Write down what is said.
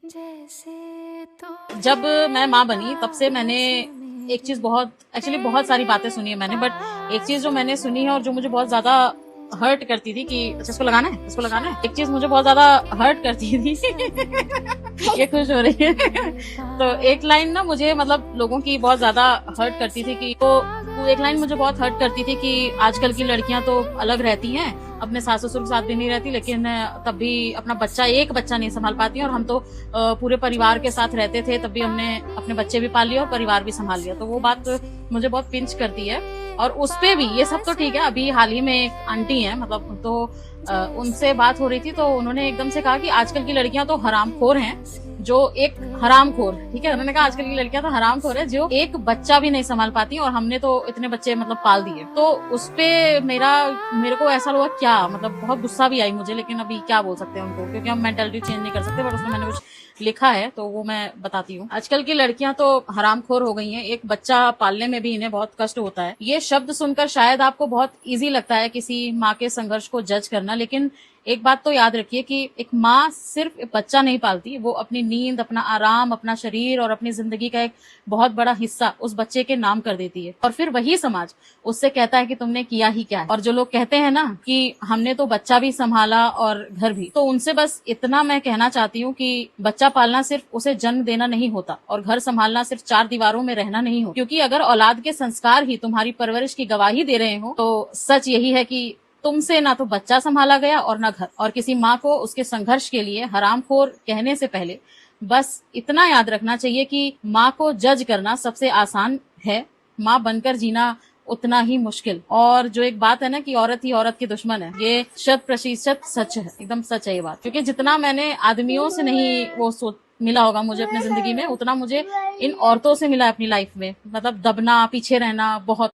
जब मैं माँ बनी तब से मैंने एक चीज बहुत सारी बातें सुनी है मैंने, बट एक चीज जो मैंने सुनी है और जो मुझे बहुत ज्यादा हर्ट करती थी कि अच्छा इसको लगाना है, इसको लगाना है, एक चीज मुझे बहुत ज्यादा हर्ट करती थी ये खुश हो रही है तो एक लाइन ना मुझे मतलब लोगों की बहुत ज्यादा हर्ट करती थी कि वो एक लाइन मुझे बहुत हर्ट करती थी कि आजकल की लड़कियां तो अलग रहती हैं, अपने सास ससुर के साथ भी नहीं रहती, लेकिन तब भी अपना एक बच्चा नहीं संभाल पाती, और हम तो पूरे परिवार के साथ रहते थे, तब भी हमने अपने बच्चे भी पाल लिए और परिवार भी संभाल लिया। तो वो बात मुझे बहुत पिंच करती है। और उसपे भी ये सब तो ठीक है, अभी हाल ही में एक आंटी है मतलब, तो उनसे बात हो रही थी तो उन्होंने एकदम से कहा कि आजकल की लड़कियां तो हरामखोर हैं, जो एक हरामखोर, ठीक है, उन्होंने कहा आजकल की लड़कियां तो हरामखोर है जो एक बच्चा भी नहीं संभाल पाती, और हमने तो इतने बच्चे मतलब पाल दिए। तो उसपे मेरे को ऐसा लगा क्या मतलब बहुत गुस्सा भी आई मुझे, लेकिन अभी क्या बोल सकते हैं उनको, क्योंकि हम मेंटालिटी चेंज नहीं कर सकते, बट उसमें मैंने कुछ लिखा है तो वो मैं बताती हूँ। आजकल की लड़कियां तो हरामखोर हो गई हैं, एक बच्चा पालने में भी इन्हें बहुत कष्ट होता है। ये शब्द सुनकर शायद आपको बहुत इजी लगता है किसी माँ के संघर्ष को जज करना, लेकिन एक बात तो याद रखिए कि एक माँ सिर्फ एक बच्चा नहीं पालती, वो अपनी नींद, अपना आराम, अपना शरीर और अपनी जिंदगी का एक बहुत बड़ा हिस्सा उस बच्चे के नाम कर देती है, और फिर वही समाज उससे कहता है कि तुमने किया ही क्या है। और जो लोग कहते हैं ना कि हमने तो बच्चा भी संभाला और घर भी, तो उनसे बस इतना मैं कहना चाहती हूँ कि बच्चा पालना सिर्फ उसे जन्म देना नहीं होता, और घर संभालना सिर्फ चार दीवारों में रहना नहीं हो, क्योंकि अगर औलाद के संस्कार ही तुम्हारी परवरिश की गवाही दे रहे हो तो सच यही है कि तुमसे ना तो बच्चा संभाला गया और ना घर। और किसी माँ को उसके संघर्ष के लिए हरामखोर कहने से पहले बस इतना याद रखना चाहिए कि माँ को जज करना सबसे आसान है, माँ बनकर जीना उतना ही मुश्किल। और जो एक बात है ना कि औरत ही औरत की दुश्मन है, ये 100% सच है, एकदम सच है ये बात, क्योंकि जितना मैंने आदमियों से नहीं वो मिला होगा मुझे अपनी जिंदगी में, उतना मुझे इन औरतों से मिला है अपनी लाइफ में। मतलब दबना, पीछे रहना बहुत